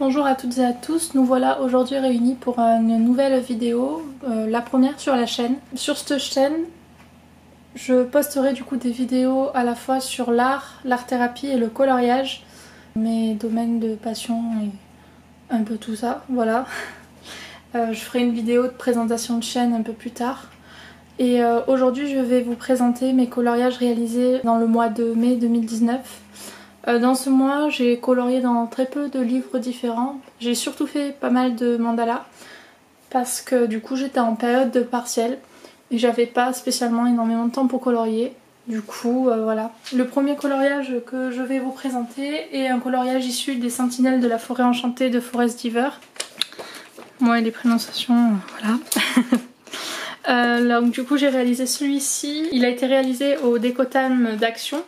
Bonjour à toutes et à tous, nous voilà aujourd'hui réunis pour une nouvelle vidéo, la première sur la chaîne. Sur cette chaîne, je posterai du coup des vidéos à la fois sur l'art-thérapie et le coloriage, mes domaines de passion et un peu tout ça, voilà. Je ferai une vidéo de présentation de chaîne un peu plus tard. Et aujourd'hui je vais vous présenter mes coloriages réalisés dans le mois de mai 2019. Dans ce mois, j'ai colorié dans très peu de livres différents. J'ai surtout fait pas mal de mandalas parce que du coup j'étais en période de partiel et j'avais pas spécialement énormément de temps pour colorier. Du coup, voilà. Le premier coloriage que je vais vous présenter est un coloriage issu des Sentinelles de la forêt enchantée de Forest Diver. Moi et les prononciations, voilà. Donc du coup j'ai réalisé celui-ci. Il a été réalisé au décotame d'Action,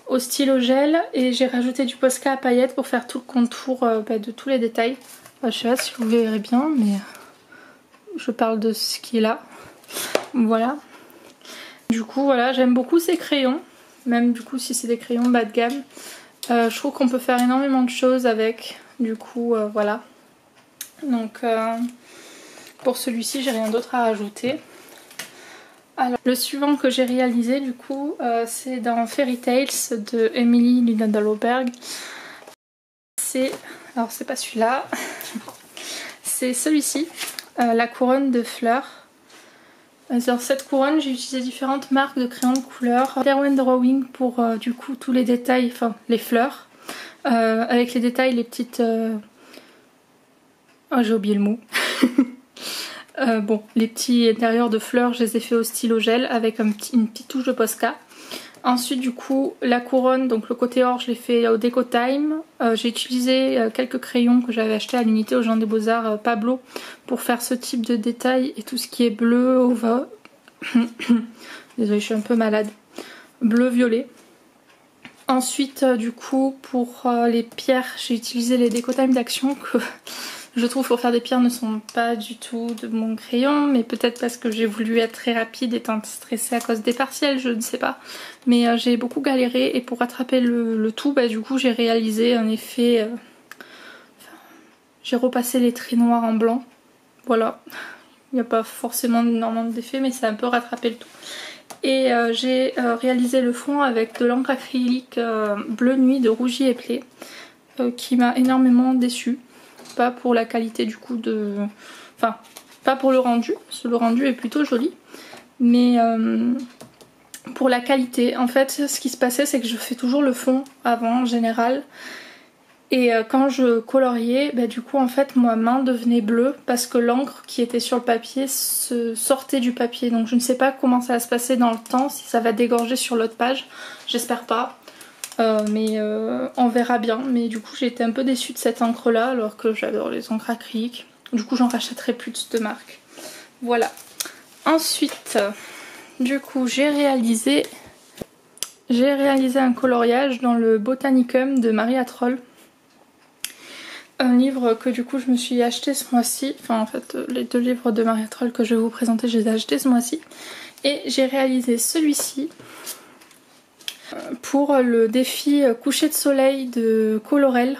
au stylo gel, et j'ai rajouté du Posca à paillettes pour faire tout le contour de tous les détails. Je sais pas si vous verrez bien, mais je parle de ce qui est là. Voilà. Du coup voilà, j'aime beaucoup ces crayons, même du coup si c'est des crayons bas de gamme. Je trouve qu'on peut faire énormément de choses avec, du coup voilà. Donc pour celui-ci j'ai rien d'autre à rajouter. Alors, le suivant que j'ai réalisé du coup c'est dans Fairy Tales de Emily Lindaloberg. Alors c'est pas celui-là, c'est celui-ci, la couronne de fleurs. Dans cette couronne j'ai utilisé différentes marques de crayons de couleur. Derwent Drawing pour du coup tous les détails, enfin les fleurs, avec les détails, les petites... Oh j'ai oublié le mot. Bon, les petits intérieurs de fleurs, je les ai fait au stylo gel avec une petite touche de Posca. Ensuite, du coup, la couronne, donc le côté or, je l'ai fait au Décotime. J'ai utilisé quelques crayons que j'avais acheté à l'unité au Jean des Beaux-Arts Pablo pour faire ce type de détail et tout ce qui est bleu, ova. Désolée, je suis un peu malade. Bleu, violet. Ensuite, du coup, pour les pierres, j'ai utilisé les Décotime d'Action que... Je trouve pour faire des pierres ne sont pas du tout de mon crayon, mais peut-être parce que j'ai voulu être très rapide étant stressée à cause des partiels, je ne sais pas. Mais j'ai beaucoup galéré et pour rattraper le tout, du coup j'ai réalisé un effet... j'ai repassé les traits noirs en blanc, voilà. Il n'y a pas forcément énormément d'effet, mais ça a un peu rattrapé le tout. Et j'ai réalisé le fond avec de l'encre acrylique bleu nuit de Rougy et Play, qui m'a énormément déçue. Pas pour la qualité du coup de... Enfin, pas pour le rendu, parce que le rendu est plutôt joli. Mais pour la qualité, en fait, ce qui se passait, c'est que je fais toujours le fond avant, en général. Et quand je coloriais, du coup, en fait, ma main devenait bleue parce que l'encre qui était sur le papier se sortait du papier. Donc je ne sais pas comment ça va se passer dans le temps, si ça va dégorger sur l'autre page. J'espère pas. Mais on verra bien. Mais du coup j'ai été un peu déçue de cette encre là alors que j'adore les encres acryliques. Du coup j'en rachèterai plus de cette marque. Voilà. Ensuite du coup j'ai réalisé un coloriage dans le Botanicum de Maria Troll. Un livre que du coup je me suis acheté ce mois-ci. Enfin en fait les deux livres de Maria Troll que je vais vous présenter je les ai achetés ce mois-ci. Et j'ai réalisé celui-ci pour le défi coucher de soleil de Colorel,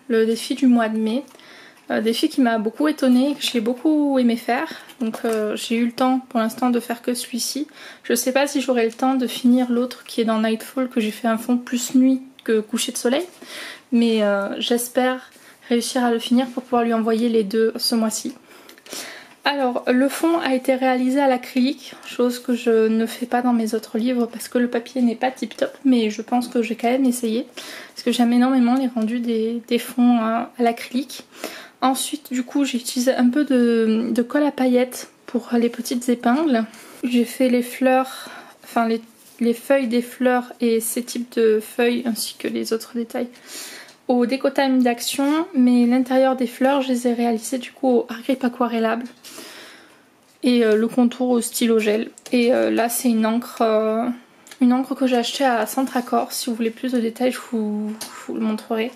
le défi du mois de mai. Défi qui m'a beaucoup étonnée et que j'ai beaucoup aimé faire. Donc j'ai eu le temps pour l'instant de faire que celui-ci. Je sais pas si j'aurai le temps de finir l'autre qui est dans Nightfall, que j'ai fait un fond plus nuit que coucher de soleil. Mais j'espère réussir à le finir pour pouvoir lui envoyer les deux ce mois-ci. Alors le fond a été réalisé à l'acrylique, chose que je ne fais pas dans mes autres livres parce que le papier n'est pas tip top, mais je pense que j'ai quand même essayé parce que j'aime énormément les rendus des fonds à l'acrylique. Ensuite du coup j'ai utilisé un peu de colle à paillettes pour les petites épingles. J'ai fait les fleurs, enfin les feuilles des fleurs et ces types de feuilles ainsi que les autres détails au Décotime d'Action, mais l'intérieur des fleurs je les ai réalisés du coup au Art Grip aquarellable et le contour au stylo gel. Et là c'est une encre que j'ai achetée à Centracor. Si vous voulez plus de détails je vous le montrerai.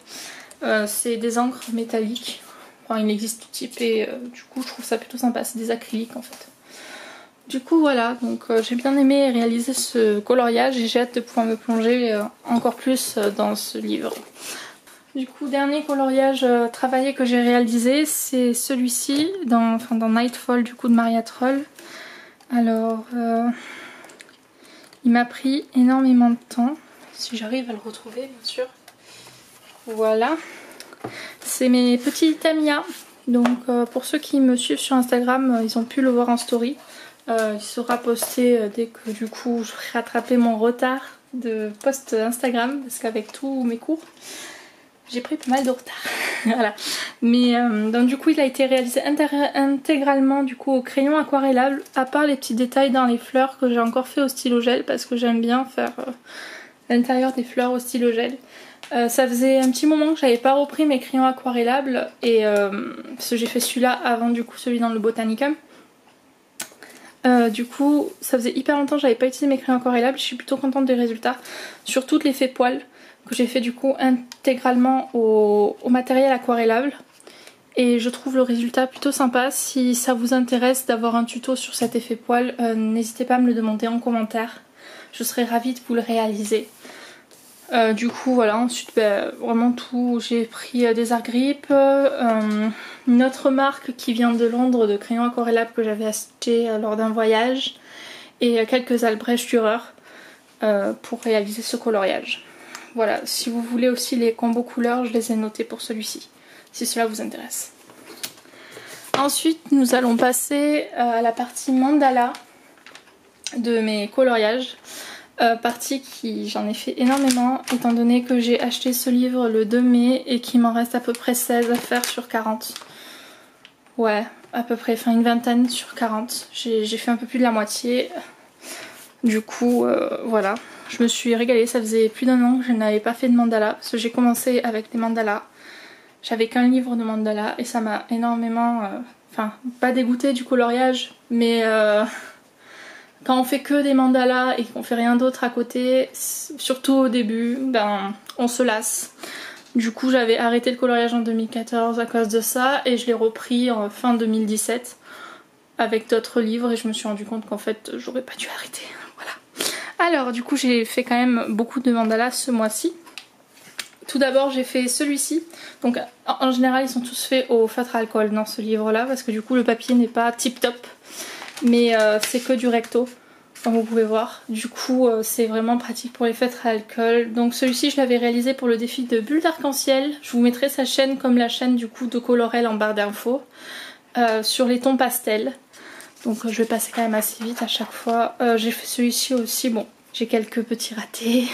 C'est des encres métalliques, enfin il existe tout type et du coup je trouve ça plutôt sympa, c'est des acryliques en fait. Du coup voilà, donc j'ai bien aimé réaliser ce coloriage et j'ai hâte de pouvoir me plonger encore plus dans ce livre. Du coup, dernier coloriage travaillé que j'ai réalisé, c'est celui-ci dans Nightfall du coup de Maria Troll. Alors, il m'a pris énormément de temps, si j'arrive à le retrouver bien sûr. Voilà, c'est mes petits Tamiya. Donc pour ceux qui me suivent sur Instagram, ils ont pu le voir en story. Il sera posté dès que du coup je vais rattraper mon retard de post Instagram, parce qu'avec tous mes cours, j'ai pris pas mal de retard. Voilà. Mais donc du coup il a été réalisé intégralement du coup au crayon aquarellable, à part les petits détails dans les fleurs que j'ai encore fait au stylo gel, parce que j'aime bien faire l'intérieur des fleurs au stylo gel. Ça faisait un petit moment que j'avais pas repris mes crayons aquarellables, et parce que j'ai fait celui-là avant du coup celui dans le Botanicum. Du coup ça faisait hyper longtemps que j'avais pas utilisé mes crayons aquarellables. Je suis plutôt contente des résultats, surtout l'effet poil que j'ai fait du coup intégralement au matériel aquarellable, et je trouve le résultat plutôt sympa. Si ça vous intéresse d'avoir un tuto sur cet effet poil, n'hésitez pas à me le demander en commentaire, je serais ravie de vous le réaliser. Du coup voilà, ensuite vraiment tout, j'ai pris des Art Grip, une autre marque qui vient de Londres de crayons aquarellables que j'avais acheté lors d'un voyage, et quelques Albrecht Dürer pour réaliser ce coloriage. Voilà, si vous voulez aussi les combos couleurs, je les ai notés pour celui-ci, si cela vous intéresse. Ensuite nous allons passer à la partie mandala de mes coloriages. Partie qui j'en ai fait énormément étant donné que j'ai acheté ce livre le 2 mai et qu'il m'en reste à peu près 16 à faire sur 40. Ouais, à peu près, enfin une vingtaine sur 40. J'ai fait un peu plus de la moitié. Du coup, voilà, je me suis régalée. Ça faisait plus d'un an que je n'avais pas fait de mandala, parce que j'ai commencé avec des mandalas. J'avais qu'un livre de mandala et ça m'a énormément, enfin pas dégoûté du coloriage, mais quand on fait que des mandalas et qu'on fait rien d'autre à côté, surtout au début, ben on se lasse. Du coup j'avais arrêté le coloriage en 2014 à cause de ça, et je l'ai repris en fin 2017 avec d'autres livres, et je me suis rendu compte qu'en fait j'aurais pas dû arrêter. Voilà. Alors du coup j'ai fait quand même beaucoup de mandalas ce mois-ci. Tout d'abord j'ai fait celui-ci, donc en général ils sont tous faits au feutre à alcool dans ce livre là, parce que du coup le papier n'est pas tip top, mais c'est que du recto comme vous pouvez voir. Du coup c'est vraiment pratique pour les feutres à alcool. Donc celui-ci je l'avais réalisé pour le défi de Bulle d'arc-en-ciel. Je vous mettrai sa chaîne comme la chaîne du coup de Colorel en barre d'infos, sur les tons pastels. Donc je vais passer quand même assez vite à chaque fois. J'ai fait celui-ci aussi, bon j'ai quelques petits ratés.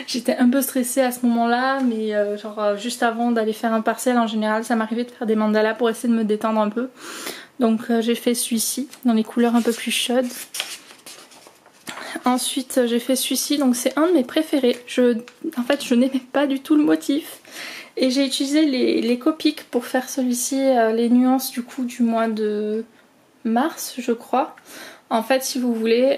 J'étais un peu stressée à ce moment là, mais genre juste avant d'aller faire un partiel en général ça m'arrivait de faire des mandalas pour essayer de me détendre un peu. Donc j'ai fait celui-ci dans les couleurs un peu plus chaudes. Ensuite j'ai fait celui-ci, donc c'est un de mes préférés. En fait je n'aimais pas du tout le motif, et j'ai utilisé les Copic pour faire celui-ci, les nuances du coup du mois de mars je crois. En fait si vous voulez,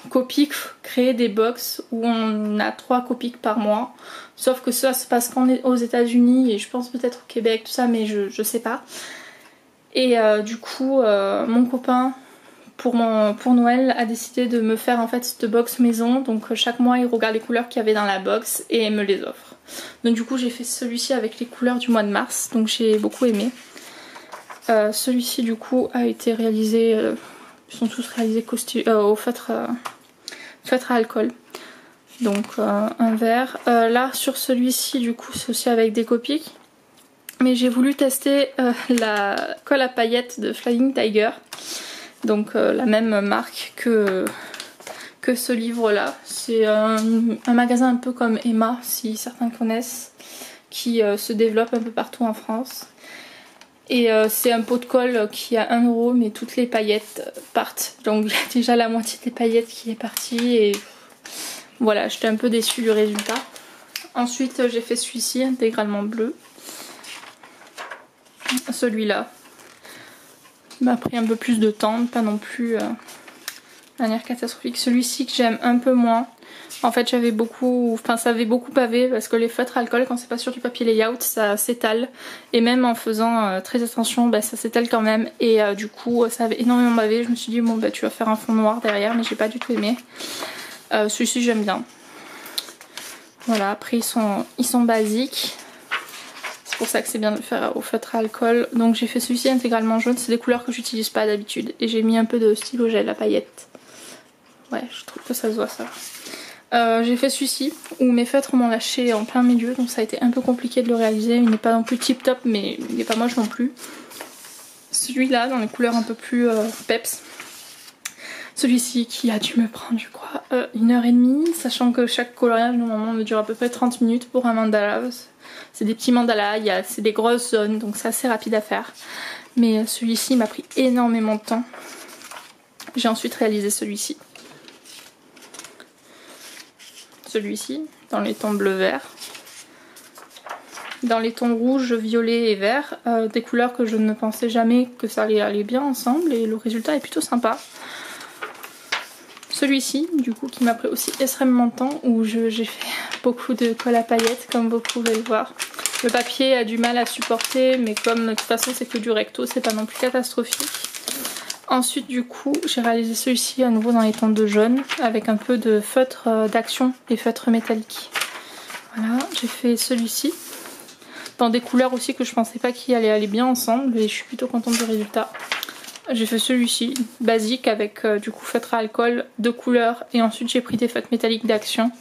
Copic crée des box où on a 3 Copic par mois, sauf que ça se passe aux États-Unis et je pense peut-être au Québec tout ça, mais je sais pas. Et du coup mon copain pour Noël a décidé de me faire en fait cette box maison, donc chaque mois il regarde les couleurs qu'il y avait dans la box et me les offre. Donc du coup j'ai fait celui-ci avec les couleurs du mois de mars, donc j'ai beaucoup aimé. Celui-ci du coup a été réalisé, ils sont tous réalisés au feutre à alcool. Donc un vert. Là sur celui-ci du coup c'est aussi avec des Copic, mais j'ai voulu tester la colle à paillettes de Flying Tiger, donc la même marque que ce livre là. C'est un magasin un peu comme Emma si certains connaissent, qui se développe un peu partout en France. Et c'est un pot de colle qui a 1 €, mais toutes les paillettes partent. Donc il y a déjà la moitié des paillettes qui est partie, et voilà, j'étais un peu déçue du résultat. Ensuite j'ai fait celui-ci intégralement bleu. Celui-là m'a pris un peu plus de temps, pas non plus de manière catastrophique. Celui-ci que j'aime un peu moins. En fait ça avait beaucoup bavé, parce que les feutres alcool quand c'est pas sur du papier layout ça s'étale, et même en faisant très attention ça s'étale quand même, et du coup ça avait énormément bavé. Je me suis dit bon tu vas faire un fond noir derrière, mais j'ai pas du tout aimé. Celui-ci j'aime bien. Voilà, après ils sont basiques. C'est pour ça que c'est bien de le faire au feutre à alcool. Donc j'ai fait celui-ci intégralement jaune, c'est des couleurs que j'utilise pas d'habitude. Et j'ai mis un peu de stylo gel à paillettes. Ouais, je trouve que ça se voit ça. J'ai fait celui-ci où mes feutres m'ont lâché en plein milieu, donc ça a été un peu compliqué de le réaliser. Il n'est pas non plus tip top, mais il n'est pas moche non plus. Celui-là dans les couleurs un peu plus peps. Celui-ci qui a dû me prendre je crois 1h30, sachant que chaque coloriage normalement me dure à peu près 30 minutes pour un mandala. C'est des petits mandalas, c'est des grosses zones, donc c'est assez rapide à faire. Mais celui-ci m'a pris énormément de temps. J'ai ensuite réalisé celui-ci. Celui-ci, dans les tons bleu-vert. Dans les tons rouge, violet et vert. Des couleurs que je ne pensais jamais que ça allait aller bien ensemble et le résultat est plutôt sympa. Celui-ci, du coup, qui m'a pris aussi extrêmement de temps, où j'ai fait beaucoup de colle à paillettes, comme vous pouvez le voir. Le papier a du mal à supporter, mais comme de toute façon c'est que du recto, c'est pas non plus catastrophique. Ensuite, du coup, j'ai réalisé celui-ci à nouveau dans les tons de jaune, avec un peu de feutre d'action et feutre métallique. Voilà, j'ai fait celui-ci, dans des couleurs aussi que je pensais pas qu'ils allaient aller bien ensemble, et je suis plutôt contente du résultat. J'ai fait celui-ci, basique, avec du coup feutre à alcool, de couleurs, et ensuite j'ai pris des feutres métalliques d'action.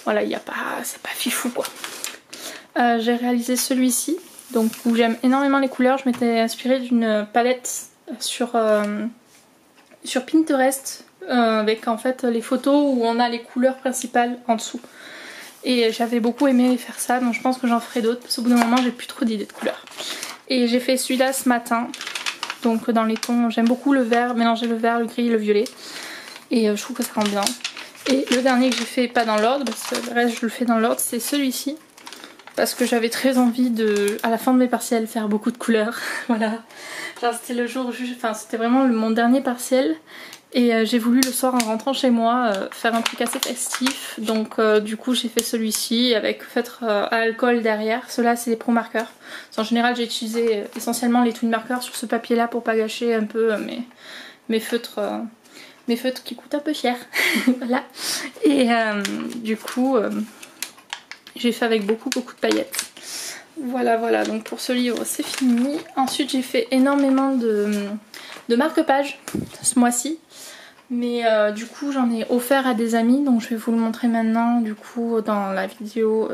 Voilà, c'est pas fifou quoi. J'ai réalisé celui-ci, donc où j'aime énormément les couleurs. Je m'étais inspirée d'une palette sur Pinterest, avec en fait les photos où on a les couleurs principales en dessous. Et j'avais beaucoup aimé faire ça, donc je pense que j'en ferai d'autres, parce qu'au bout d'un moment j'ai plus trop d'idées de couleurs. Et j'ai fait celui-là ce matin. Donc dans les tons, j'aime beaucoup le vert, mélanger le vert, le gris et le violet. Et je trouve que ça rend bien. Et le dernier que j'ai fait, pas dans l'ordre, parce que le reste je le fais dans l'ordre, c'est celui-ci. Parce que j'avais très envie de, à la fin de mes partiels, faire beaucoup de couleurs. Voilà. Genre c'était le jour, enfin c'était vraiment mon dernier partiel. Et j'ai voulu le soir en rentrant chez moi faire un truc assez festif. Donc du coup j'ai fait celui-ci avec feutre à alcool derrière. Ceux-là c'est des pro marqueurs. En général j'ai utilisé essentiellement les twin marqueurs sur ce papier là pour pas gâcher un peu mes feutres qui coûtent un peu cher. Voilà. Et du coup j'ai fait avec beaucoup de paillettes. Voilà, donc pour ce livre c'est fini. Ensuite j'ai fait énormément de marque-pages ce mois-ci. Mais du coup j'en ai offert à des amis, donc je vais vous le montrer maintenant du coup dans la vidéo.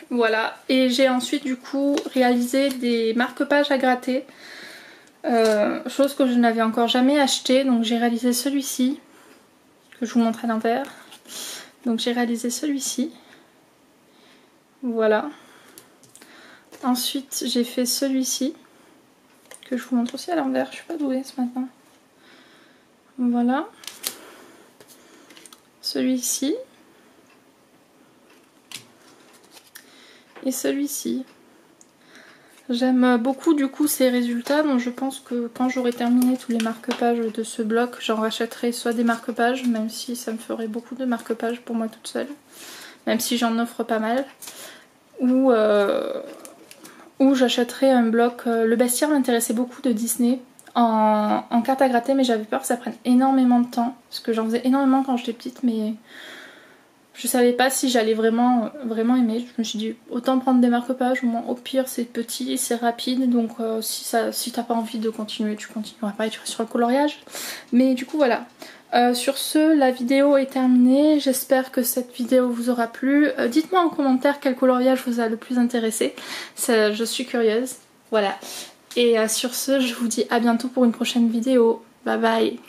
Voilà, et j'ai ensuite du coup réalisé des marque-pages à gratter. Chose que je n'avais encore jamais acheté, donc j'ai réalisé celui-ci que je vous montre à l'envers. Donc j'ai réalisé celui-ci, voilà. Ensuite j'ai fait celui-ci que je vous montre aussi à l'envers, je suis pas douée ce matin. Voilà, celui-ci et celui-ci. J'aime beaucoup du coup ces résultats, donc je pense que quand j'aurai terminé tous les marque-pages de ce bloc, j'en rachèterai soit des marque-pages, même si ça me ferait beaucoup de marque-pages pour moi toute seule, même si j'en offre pas mal, ou j'achèterai un bloc. Le bestiaire m'intéressait beaucoup de Disney en carte à gratter, mais j'avais peur que ça prenne énormément de temps, parce que j'en faisais énormément quand j'étais petite, mais je savais pas si j'allais vraiment aimer. Je me suis dit autant prendre des marque-pages, au moins au pire c'est petit, c'est rapide, donc si t'as pas envie de continuer, tu continueras pas et tu restes sur le coloriage. Mais du coup voilà. Sur ce, la vidéo est terminée. J'espère que cette vidéo vous aura plu. Dites-moi en commentaire quel coloriage vous a le plus intéressé. Je suis curieuse. Voilà. Et sur ce, je vous dis à bientôt pour une prochaine vidéo. Bye bye.